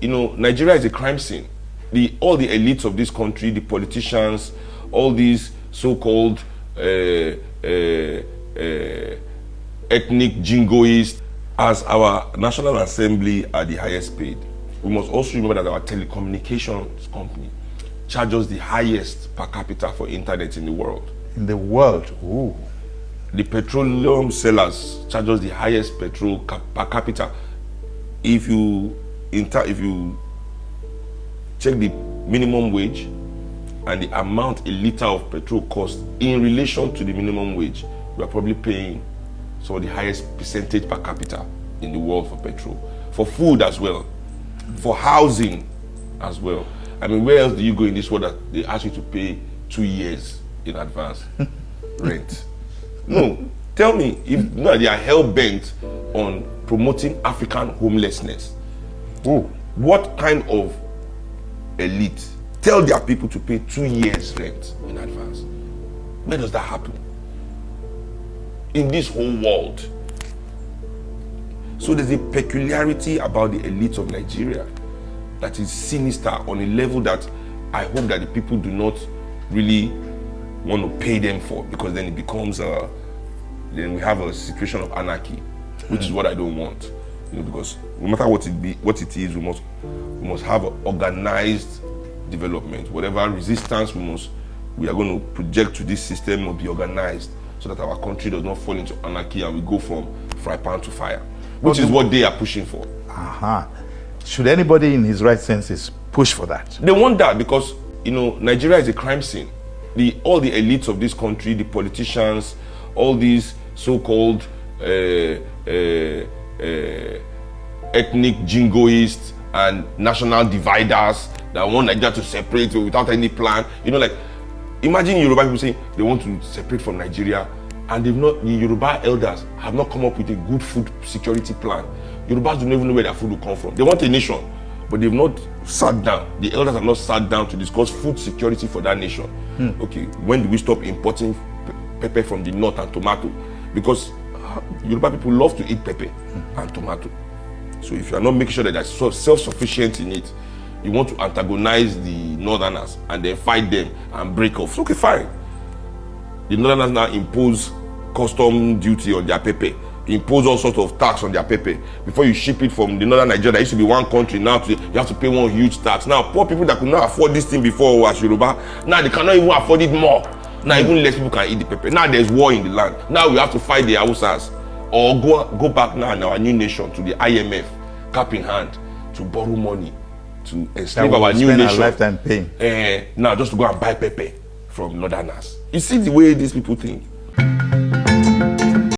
Nigeria is a crime scene. All the elites of this country, the politicians, all these so-called ethnic jingoists, as our National Assembly are the highest paid. We must also remember that our telecommunications company charges the highest per capita for internet in the world. In the world? Ooh. The petroleum sellers charges the highest petrol per capita. If you check the minimum wage and the amount a liter of petrol costs in relation to the minimum wage, we are probably paying some of the highest percentage per capita in the world for petrol, for food as well, for housing as well. I mean, where else do you go in this world that they ask you to pay 2 years in advance rent? No, tell me, if they are hell-bent on promoting African homelessness, what kind of elite tell their people to pay 2 years rent in advance? Where does that happen? In this whole world. So there's a peculiarity about the elites of Nigeria that is sinister on a level that I hope that the people do not really want to pay them for, because then it becomes then we have a situation of anarchy, which is what I don't want. Because no matter what it is, we must have organized development. Whatever resistance we are going to project to this system will be organized, so that our country does not fall into anarchy and we go from fry pan to fire, which is what they are pushing for. Should anybody in his right senses push for that? They want that because Nigeria is a crime scene. All the elites of this country, the politicians, all these so-called ethnic jingoists and national dividers that want Nigeria to separate without any plan. Imagine Yoruba people saying they want to separate from Nigeria, and the Yoruba elders have not come up with a good food security plan. Yorubas don't even know where their food will come from. They want a nation, but they've not sat down. The elders have not sat down to discuss food security for that nation. Okay, when do we stop importing pepper from the north and tomato? Because Yoruba people love to eat pepper and tomato. So if you are not making sure that they're self-sufficient in it, you want to antagonize the northerners and then fight them and break off. So, okay, fine. The northerners now impose custom duty on their pepper, impose all sorts of tax on their pepper. Before you ship it from the northern Nigeria, there used to be one country, now you have to pay one huge tax. Now, poor people that could not afford this thing before as Yoruba, now they cannot even afford it more. Now even less people can eat the pepper. Now there's war in the land. Now we have to fight the Hausas, or go back now in our new nation to the IMF, cap in hand, to borrow money to enslave our new nation. Our lifetime paying. Now just to go and buy pepper from northerners. You see the way these people think.